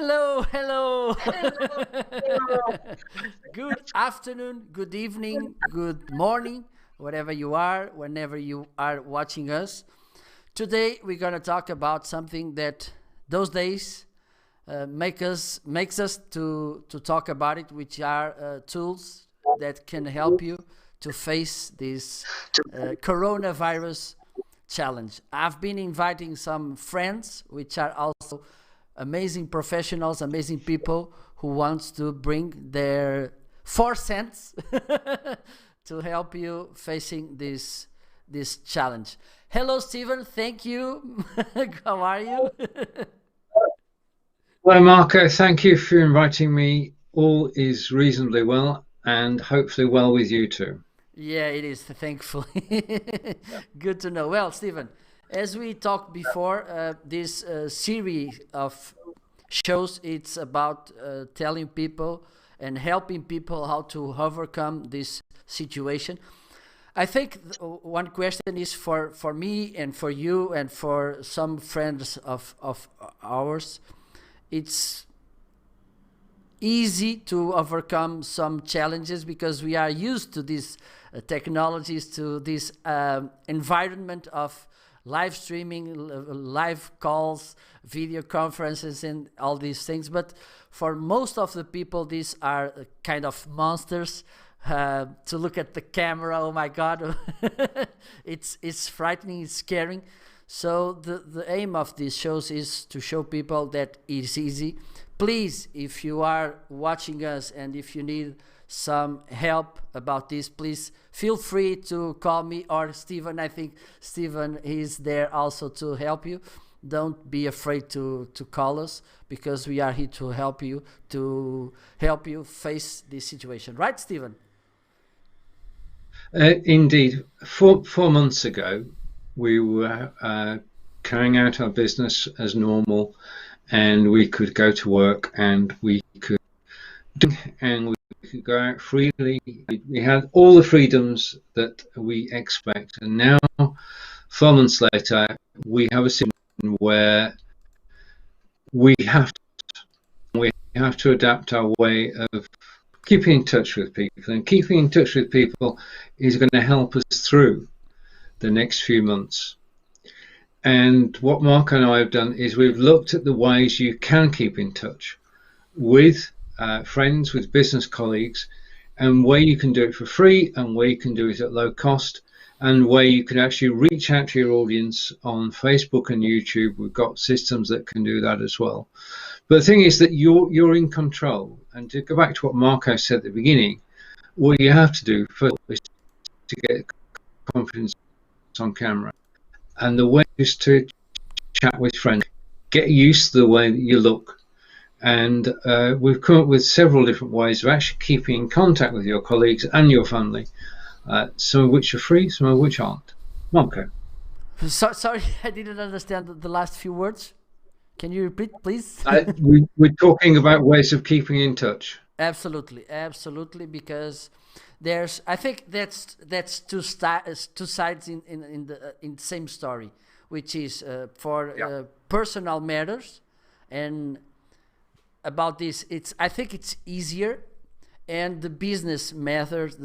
Hello, hello. Good afternoon, good evening, good morning, wherever you are, whenever you are watching us. Today we're gonna talk about something that those days makes us to talk about it, which are tools that can help you to face this coronavirus challenge. I've been inviting some friends, which are also amazing professionals, amazing people who wants to bring their 4 cents to help you facing this challenge. Hello, Stephen. Thank you. How are you? Hello, Marco. Thank you for inviting me. All is reasonably well, and hopefully well with you too. Yeah, it is, thankfully. Good to know. Well, Stephen, as we talked before, this series of shows, it's about telling people and helping people how to overcome this situation. I think one question is for me and for you and for some friends of ours. It's easy to overcome some challenges because we are used to these technologies, to this environment of live streaming, live calls, video conferences, and all these things. But for most of the people, these are kind of monsters. To look at the camera, oh my God, it's frightening, it's scaring. So the aim of these shows is to show people that it's easy. Please, if you are watching us and if you need some help about this, please feel free to call me or Stephen. I think Stephen is there also to help you. Don't be afraid to call us, because we are here to help you face this situation. Right, Stephen? Indeed. 4 months ago, we were carrying out our business as normal, and we could go to work and we could go out freely. We had all the freedoms that we expect, and now 4 months later we have a situation where we have to adapt our way of keeping in touch with people, and keeping in touch with people is going to help us through the next few months. And what Mark and I have done is we've looked at the ways you can keep in touch with friends, with business colleagues, and where you can do it for free, and where you can do it at low cost, and where you can actually reach out to your audience on Facebook and YouTube. We've got systems that can do that as well. But the thing is that you're in control. And to go back to what Marco said at the beginning, what you have to do first is to get confidence on camera. And the way is to chat with friends, get used to the way that you look. And we've come up with several different ways of actually keeping in contact with your colleagues and your family, some of which are free, some of which aren't. Marco. Sorry, I didn't understand the last few words. Can you repeat, please? We're talking about ways of keeping in touch. Absolutely, because I think that's two sides in the same story, which is for personal matters, and about this, I think it's easier, and the business matters.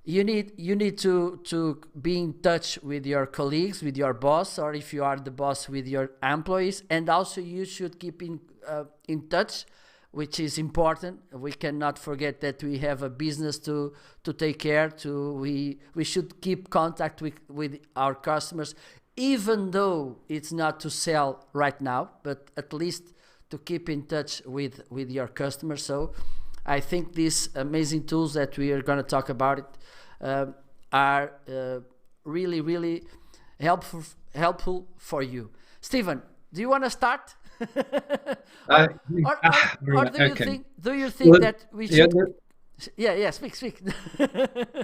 You need to be in touch with your colleagues, with your boss, or if you are the boss, with your employees, and also you should keep in touch, which is important. We cannot forget that we have a business to take care to. We should keep contact with our customers, even though it's not to sell right now, but at least to keep in touch with your customers. So I think these amazing tools that we are going to talk about are really, really helpful for you. Stephen, do you want to start? or do you think that we should? Yeah, speak.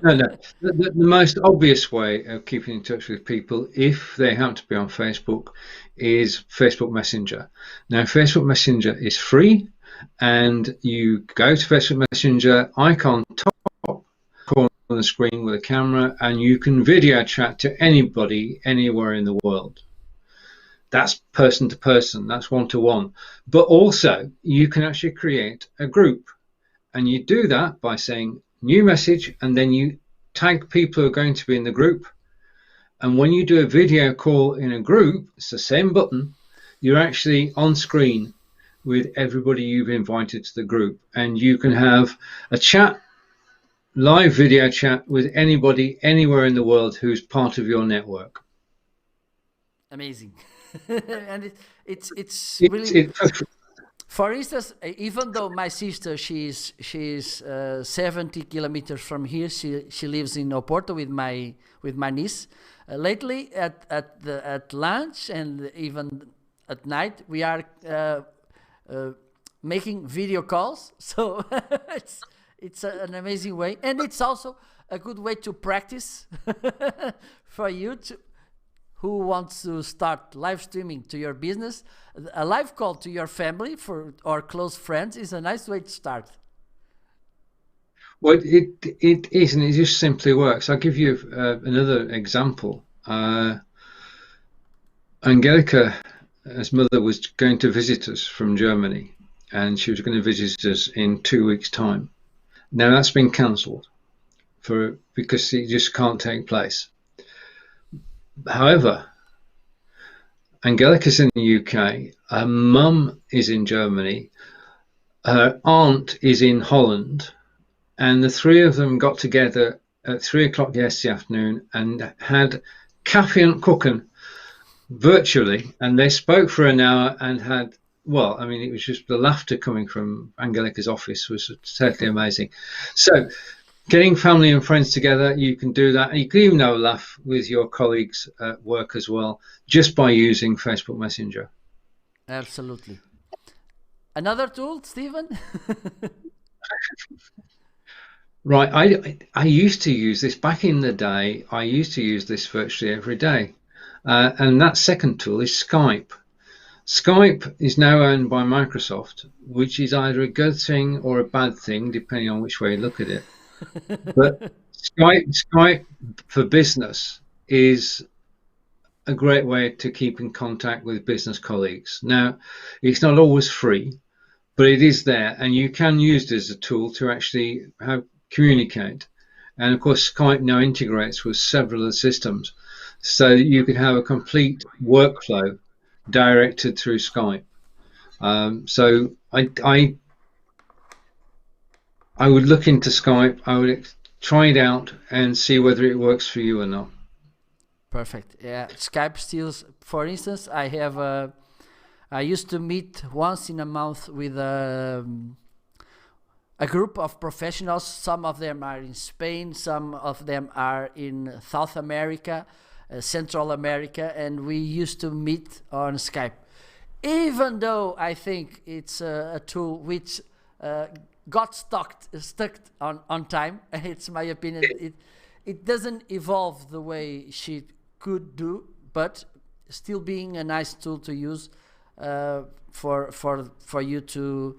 No. The most obvious way of keeping in touch with people, if they happen to be on Facebook, is Facebook Messenger. Now, Facebook Messenger is free, and you go to Facebook Messenger, icon top corner of the screen with a camera, and you can video chat to anybody anywhere in the world. That's person to person, that's one to one. But also you can actually create a group, and you do that by saying new message, and then you tag people who are going to be in the group. And when you do a video call in a group, it's the same button. You're actually on screen with everybody you've invited to the group, and you can have a chat, live video chat with anybody anywhere in the world who's part of your network. Amazing. And it's really, for instance, even though my sister, she's 70 kilometers from here, she lives in Oporto with my niece. Lately at lunch and even at night, we are making video calls. So it's an amazing way, and it's also a good way to practice for you who wants to start live streaming to your business. A live call to your family or close friends is a nice way to start. Well, it is, and it just simply works. I'll give you another example. Angelica's mother was going to visit us from Germany, and she was going to visit us in 2 weeks' time. Now that's been cancelled because it just can't take place. However, Angelica's in the UK, her mum is in Germany, her aunt is in Holland, and the three of them got together at 3 o'clock yesterday afternoon and had coffee and cooking virtually, and they spoke for an hour and had, well, I mean, it was just the laughter coming from Angelica's office was totally amazing. So getting family and friends together, you can do that. And you can even have a laugh with your colleagues at work as well, just by using Facebook Messenger. Absolutely. Another tool, Stephen? Right. I used to use this back in the day. I used to use this virtually every day. And that second tool is Skype. Skype is now owned by Microsoft, which is either a good thing or a bad thing, depending on which way you look at it. But Skype for business is a great way to keep in contact with business colleagues. Now, it's not always free, but it is there, and you can use it as a tool to actually communicate. And of course, Skype now integrates with several of the systems, so that you can have a complete workflow directed through Skype. So I would look into Skype. I would try it out and see whether it works for you or not. Perfect. Yeah, Skype still, for instance, I used to meet once in a month with a group of professionals. Some of them are in Spain, some of them are in South America, Central America, and we used to meet on Skype. Even though I think it's a tool which got stuck on time, it's my opinion. It doesn't evolve the way she could do, but still being a nice tool to use for you to.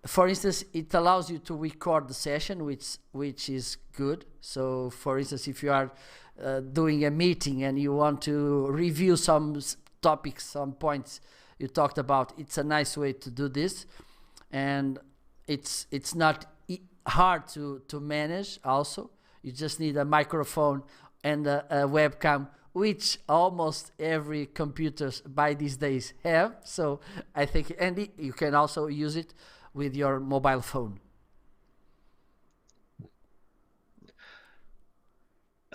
For instance, it allows you to record the session, which is good. So, for instance, if you are doing a meeting and you want to review some topics, some points you talked about, it's a nice way to do this, and it's not hard to manage. Also, you just need a microphone and a webcam, which almost every computers by these days have. So I think, and you can also use it with your mobile phone.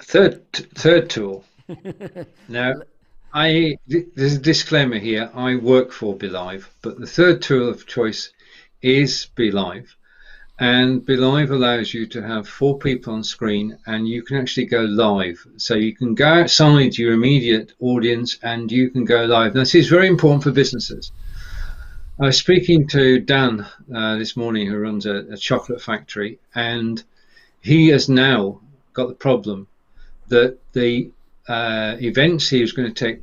Third tool. Now, there's a disclaimer here. I work for BeLive, but the third tool of choice is BeLive. And BeLive allows you to have 4 people on screen, and you can actually go live. So you can go outside your immediate audience and you can go live. Now, this is very important for businesses. I was speaking to Dan this morning, who runs a chocolate factory, and he has now got the problem that the events he was going to take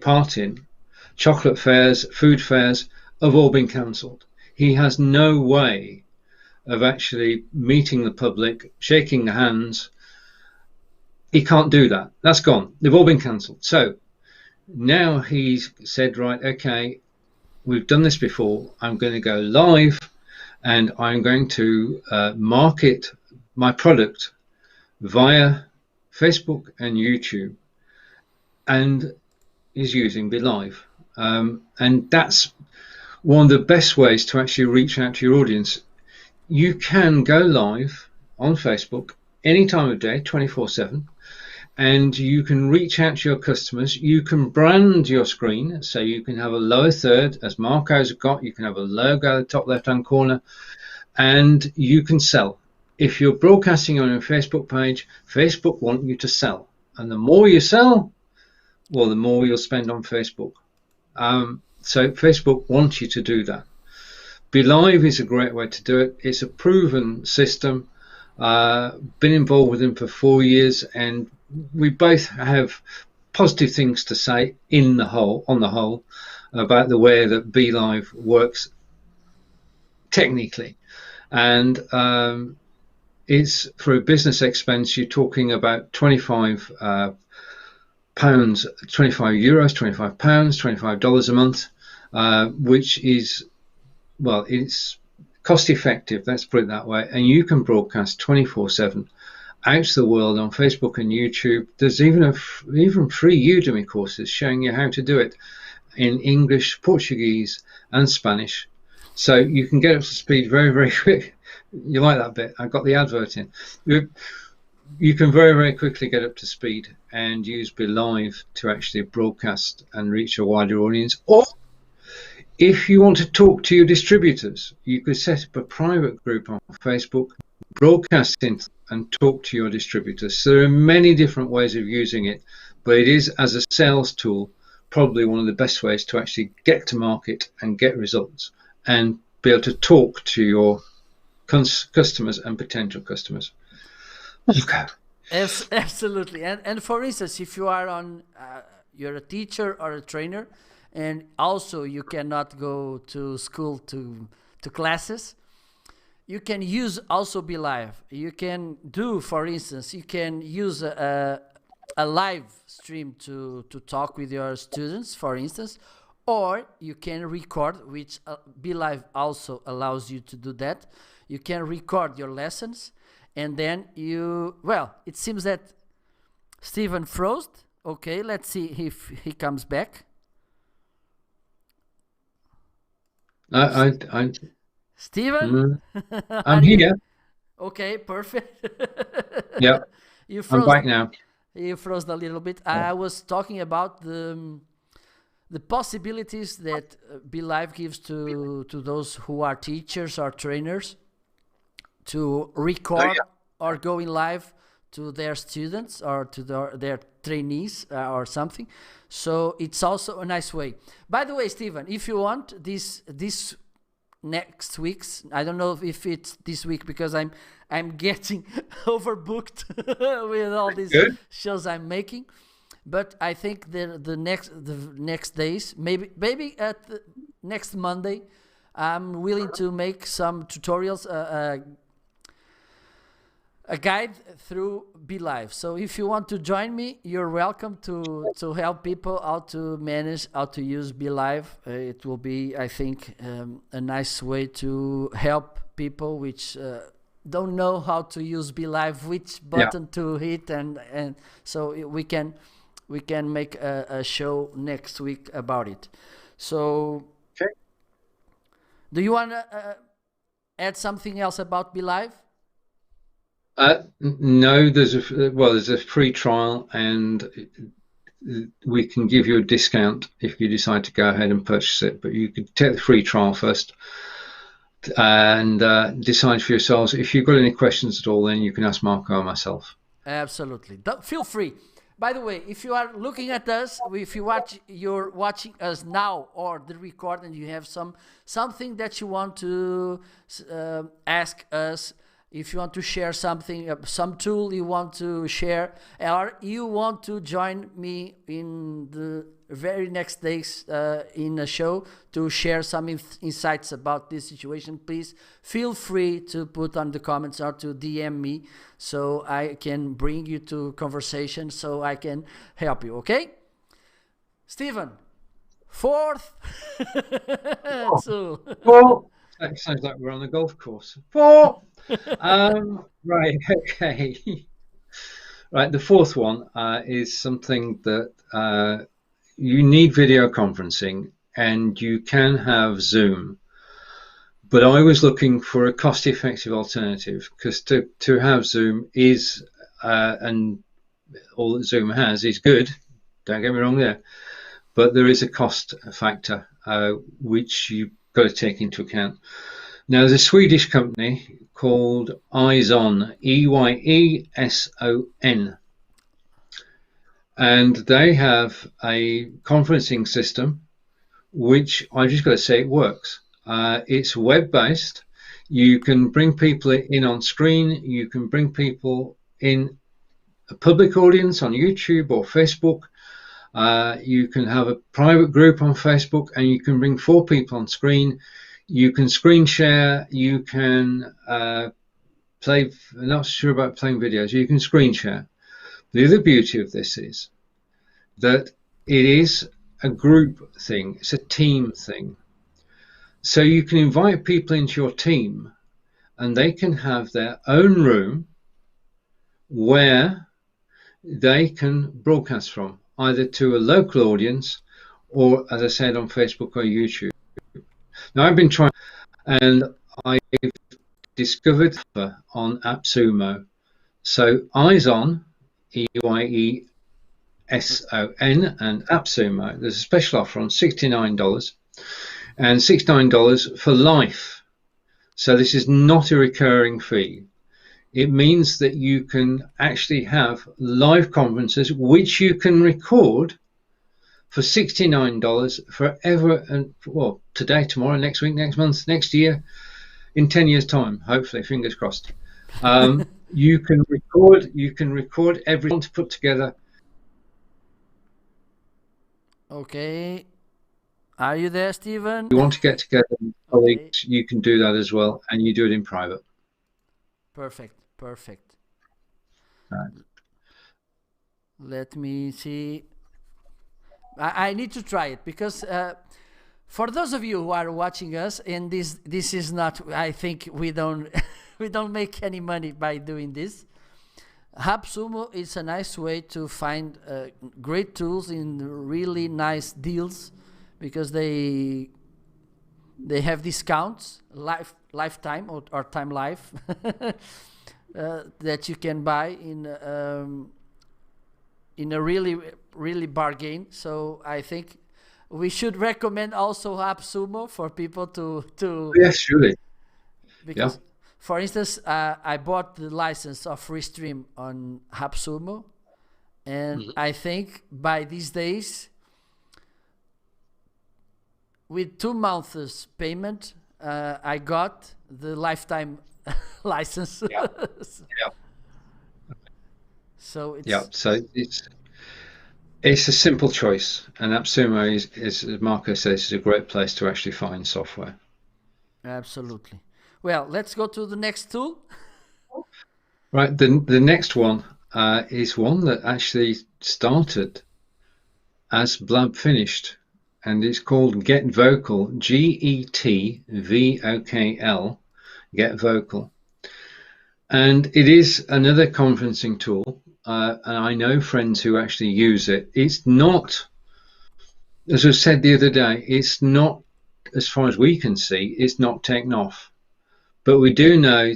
part in, chocolate fairs, food fairs, have all been cancelled. He has no way of actually meeting the public, shaking hands. He can't do that. That's gone. They've all been cancelled. So now he's said, right, okay, we've done this before. I'm going to go live and I'm going to market my product via Facebook and YouTube, and is using Be Live. And that's one of the best ways to actually reach out to your audience. You can go live on Facebook any time of day, 24/7, and you can reach out to your customers. You can brand your screen, so you can have a lower third, as Marco's got. You can have a logo at the top left-hand corner, and you can sell. If you're broadcasting on your Facebook page, Facebook want you to sell, and the more you sell, well, the more you'll spend on Facebook. So Facebook wants you to do that. Be Live is a great way to do it. It's a proven system. Been involved with them for 4 years, and we both have positive things to say on the whole, about the way that Be Live works technically. And it's, for a business expense, you're talking about £25, €25, £25, $25 a month, which is, well, it's cost effective, let's put it that way, and you can broadcast 24/7 out to the world on Facebook and YouTube. There's even free Udemy courses showing you how to do it in English, Portuguese and Spanish, so you can get up to speed very, very quick. You like that bit? I got the advert in. You can very, very quickly get up to speed and use Be Live to actually broadcast and reach a wider audience. Or if you want to talk to your distributors, you could set up a private group on Facebook, broadcast in and talk to your distributors. So there are many different ways of using it, but it is, as a sales tool, probably one of the best ways to actually get to market and get results and be able to talk to your customers and potential customers. Okay. Absolutely. And for instance, if you are you're a teacher or a trainer, and also you cannot go to school to classes, you can use also Be Live. You can do, for instance, you can use a live stream to talk with your students, for instance, or you can record, which Be Live also allows you to do that. You can record your lessons, and then it seems that Stephen froze. Okay, let's see if he comes back. Stephen? I'm here. Okay, perfect. Yeah, I'm back now. You froze a little bit. Yeah. I was talking about the possibilities that Be Live gives to those who are teachers or trainers to record or go in live to their students or to their trainees or something. So it's also a nice way. By the way, Stephen, if you want this next week's, I don't know if it's this week because I'm getting overbooked with all these shows I'm making. But I think the next days, maybe at the next Monday, I'm willing to make some tutorials, a guide through Be Live. So if you want to join me, you're welcome to help people how to manage, how to use Be Live. It will be, I think, a nice way to help people which don't know how to use Be Live, which button to hit, and so we can make a show next week about it. So, do you want to add something else about Be Live? No, there's a free trial, and we can give you a discount if you decide to go ahead and purchase it. But you could take the free trial first and decide for yourselves. If you've got any questions at all, then you can ask Marco or myself. Absolutely. Feel free. By the way, if you are looking at us, if you're watching us now or the record, and you have something that you want to ask us, if you want to share something, some tool you want to share, or you want to join me in the very next days in a show to share some insights about this situation, please feel free to put on the comments or to DM me so I can bring you to conversation, so I can help you, okay? Stephen, fourth. So. Four. That sounds like we're on a golf course. Four. Right. Okay. Right. The fourth one is something that you need video conferencing, and you can have Zoom. But I was looking for a cost-effective alternative, because to have Zoom is, and all that Zoom has is good. Don't get me wrong there. But there is a cost factor, which you've got to take into account. Now, there's a Swedish company called Eyeson, Eyeson. And they have a conferencing system, which I just got to say it works. It's web-based. You can bring people in on screen. You can bring people in a public audience on YouTube or Facebook. You can have a private group on Facebook, and you can bring 4 people on screen. You can screen share. You can play. I'm not sure about playing videos. You can screen share. The other beauty of this is that it is a group thing. It's a team thing. So you can invite people into your team, and they can have their own room where they can broadcast from, either to a local audience or, as I said, on Facebook or YouTube. Now, I've been trying, and I've discovered on AppSumo. So Eyeson, Eyeson, and AppSumo, there's a special offer on $69, and $69 for life. So this is not a recurring fee. It means that you can actually have live conferences, which you can record for $69 forever, and well, today, tomorrow, next week, next month, next year, in 10 years' time, hopefully, fingers crossed. You can record everything to put together. Okay. Are you there, Stephen? You want to get together with colleagues, okay. You can do that as well, and you do it in private. Perfect. Perfect. Right. Let me see. I need to try it, because for those of you who are watching us, and this is not, I think we don't we don't make any money by doing this. AppSumo is a nice way to find great tools in really nice deals, because they have discounts, lifetime or time life, that you can buy in a really bargain. So I think we should recommend also AppSumo for people to yes, surely, because for instance, I bought the license of Restream on AppSumo, and I think by these days, with 2 months payment, I got the lifetime license. Yeah. So it's a simple choice, and AppSumo is, as Marco says, is a great place to actually find software. Absolutely. Well, let's go to the next tool. Right. The next one is one that actually started as Blab finished, and it's called Get Vocal, GETVOKL, Get Vocal. And it is another conferencing tool, and I know friends who actually use it. It's not, as I said the other day, it's not, as far as we can see, it's not taken off. But we do know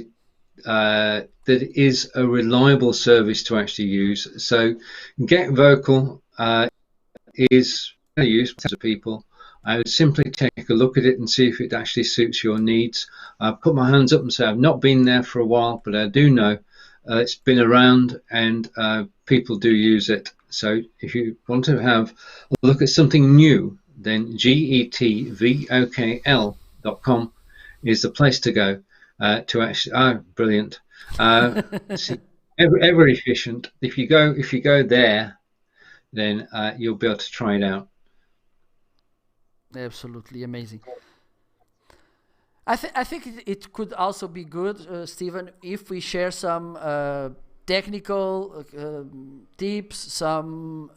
that it is a reliable service to actually use. So Get Vocal is used by people. I would simply take a look at it and see if it actually suits your needs. I put my hands up and say I've not been there for a while, but I do know it's been around, and people do use it. So if you want to have a look at something new, then getvokl.com is the place to go to actually. Brilliant! See, ever efficient. If you go there, then you'll be able to try it out. Absolutely amazing. I think it could also be good, Stephen, if we share some technical tips, some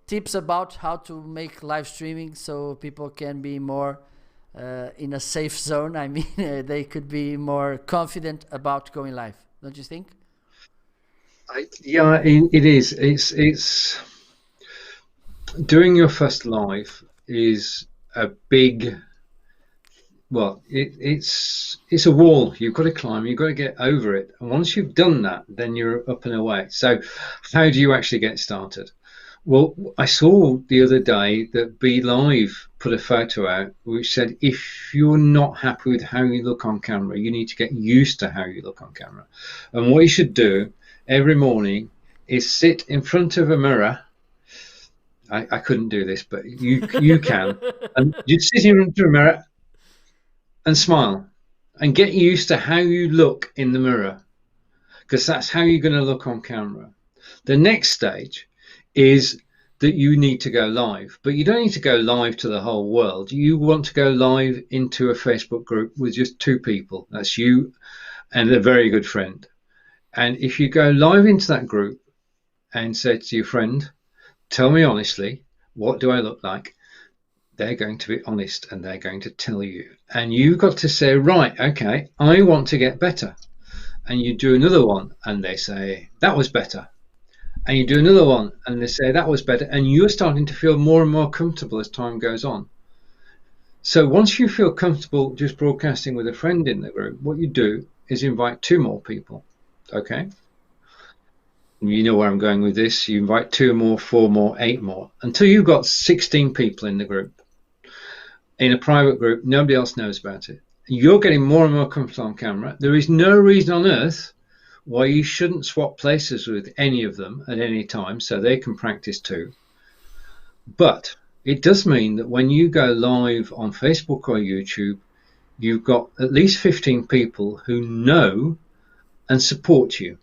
tips about how to make live streaming so people can be more in a safe zone. I mean, they could be more confident about going live. Don't you think? Yeah, it is. It's doing your first live is a big. Well, it's a wall you've got to climb. You've got to get over it, and once you've done that, then you're up and away. So, how do you actually get started? Well, I saw the other day that Be Live put a photo out which said if you're not happy with how you look on camera, you need to get used to how you look on camera. And what you should do every morning is sit in front of a mirror. I couldn't do this, but you can. And you sit in front of a mirror and smile and get used to how you look in the mirror, because that's how you're going to look on camera. The next stage is that you need to go live, but you don't need to go live to the whole world. You want to go live into a Facebook group with just 2 people. That's you and a very good friend. And if you go live into that group and say to your friend, tell me honestly, what do I look like? They're going to be honest and they're going to tell you. And you've got to say, right, okay, I want to get better. And you do another one and they say, that was better. And you do another one and they say, that was better. And you're starting to feel more and more comfortable as time goes on. So once you feel comfortable just broadcasting with a friend in the group, what you do is invite 2 more people. Okay? You know where I'm going with this. You invite 2 more, 4 more, 8 more, until you've got 16 people in the group. In a private group, nobody else knows about it. You're getting more and more comfortable on camera. There is no reason on earth why you shouldn't swap places with any of them at any time so they can practice too. But it does mean that when you go live on Facebook or YouTube, you've got at least 15 people who know and support you.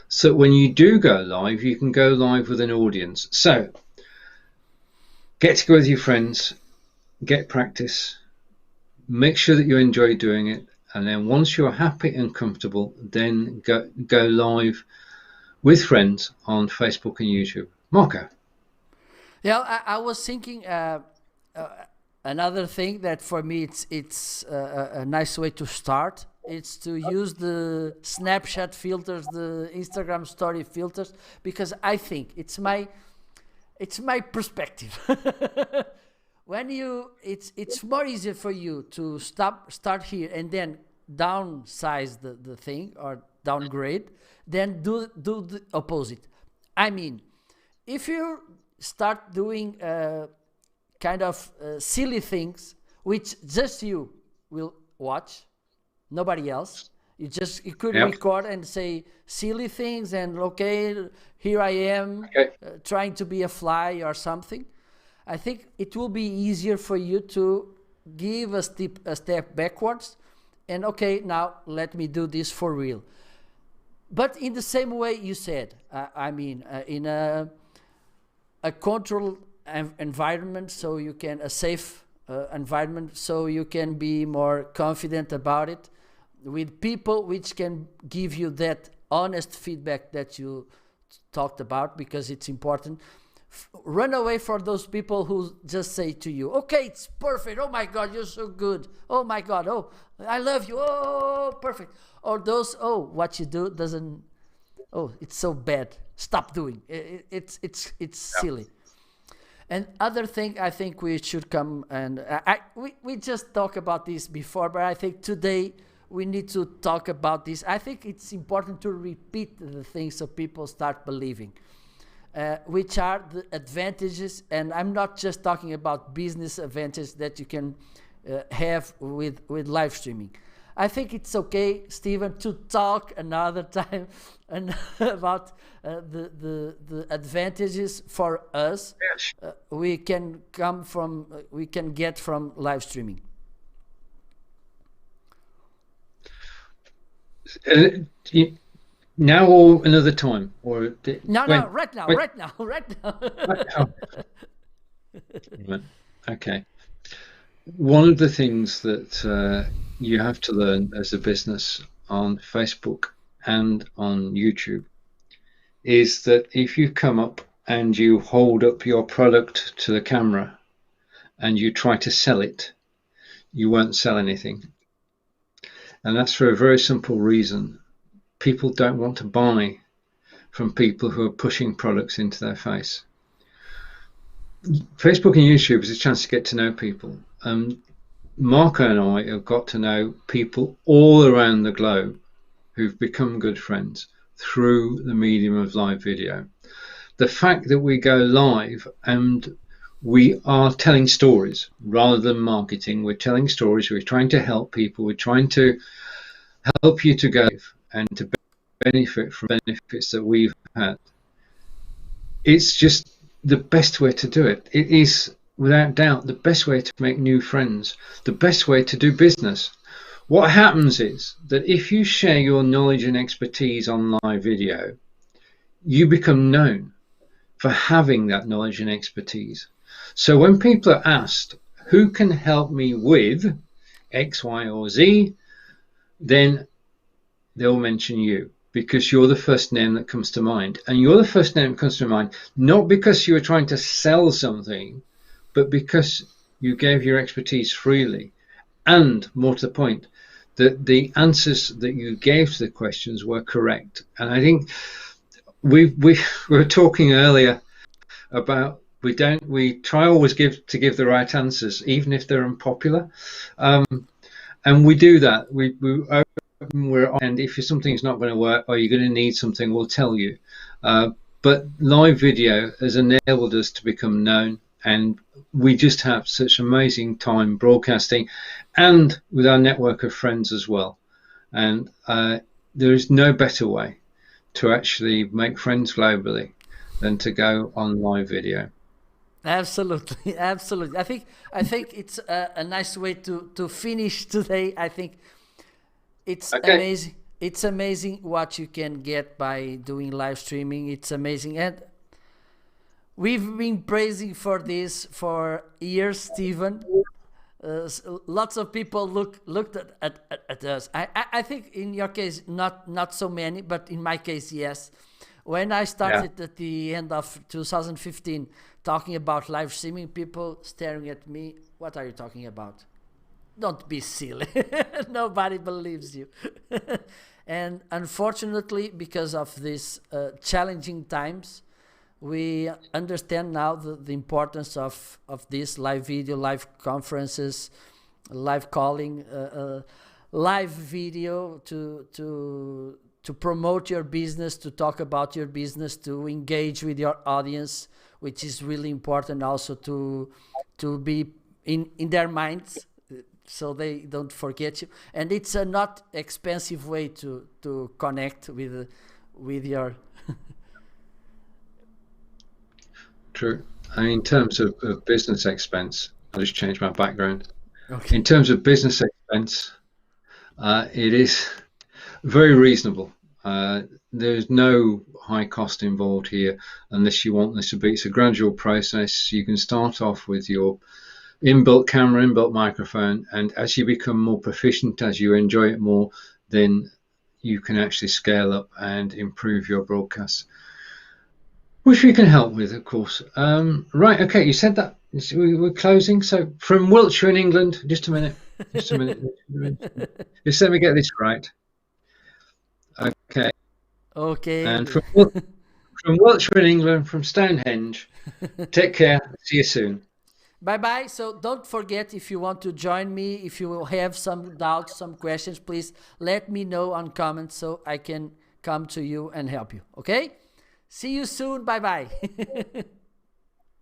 So when you do go live, you can go live with an audience. So get together with your friends, get practice, make sure that you enjoy doing it. And then once you're happy and comfortable, then go live with friends on Facebook and YouTube. Marco. Yeah, I was thinking another thing that for me it's a nice way to start. It's to use the Snapchat filters, the Instagram story filters, because I think it's my perspective. When it's more easier for you to start here and then downsize the thing or downgrade than do the opposite. I mean, if you start doing kind of silly things which just you will watch, nobody else, you could record and say silly things and okay, here I am trying to be a fly or something. I think it will be easier for you to give a step backwards and okay, now let me do this for real. But in the same way you said, in a controlled environment, so you can a safe environment, so you can be more confident about it, with people which can give you that honest feedback that you talked about, because it's important. Run away from those people who just say to you, okay, it's perfect, oh my God, you're so good, oh my God, oh, I love you, oh, perfect. Or those, oh, what you do doesn't, oh, it's so bad, stop doing it's silly. And other thing, I think we should come and we just talked about this before, but I think today we need to talk about this. I think it's important to repeat the things so people start believing, which are the advantages. And I'm not just talking about business advantages that you can have with live streaming. I think it's okay, Stephen, to talk another time and about the advantages for us. Yes. We can get from live streaming. Now or another time, or no, right now. Right now. Okay. One of the things that you have to learn as a business on Facebook and on YouTube is that if you come up and you hold up your product to the camera and you try to sell it, you won't sell anything. And that's for a very simple reason. People don't want to buy from people who are pushing products into their face. Facebook and YouTube is a chance to get to know people. Marco and I have got to know people all around the globe who've become good friends through the medium of live video. The fact that we go live and we are telling stories rather than marketing, we're telling stories, we're trying to help people, we're trying to help you to go and to benefit from benefits that we've had. It's just the best way to do it. It is without doubt the best way to make new friends, the best way to do business. What happens is that if you share your knowledge and expertise on live video, you become known for having that knowledge and expertise. So when people are asked, who can help me with X, Y, or Z, then they'll mention you, because you're the first name that comes to mind. And you're the first name that comes to mind, not because you were trying to sell something, but because you gave your expertise freely. And more to the point, that the answers that you gave to the questions were correct. And I think we were talking earlier about we try always to give the right answers, even if they're unpopular. And we do that. And if something's not going to work or you're going to need something, we'll tell you. But live video has enabled us to become known, and we just have such amazing time broadcasting and with our network of friends as well. And there is no better way to actually make friends globally than to go on live video. Absolutely, absolutely. I think it's a nice way to finish today. I think it's amazing. It's amazing what you can get by doing live streaming. It's amazing, and we've been praising for this for years, Stephen. Lots of people looked at us. I think in your case not so many, but in my case, yes. When I started at the end of 2015 talking about live streaming, people staring at me, what are you talking about? Don't be silly. Nobody believes you. And unfortunately, because of these challenging times, we understand now the importance of this live video, live conferences, live calling, live video to promote your business, to talk about your business, to engage with your audience, which is really important also to be in their minds so they don't forget you. And it's a not expensive way to connect with your... True. In terms of business expense, I'll just change my background. Okay. In terms of business expense, it is very reasonable. There's no high cost involved here unless you want this to be. It's a gradual process. You can start off with your inbuilt camera, inbuilt microphone, and as you become more proficient, as you enjoy it more, then you can actually scale up and improve your broadcasts, which we can help with, of course. Right, okay, you said that we're closing. So from Wiltshire in England, just a minute. Just let me get this right. Okay. Okay. And from Wiltshire in England, from Stonehenge, take care. See you soon. Bye-bye. So don't forget, if you want to join me, if you will have some doubts, some questions, please let me know on comments so I can come to you and help you. Okay? See you soon. Bye-bye.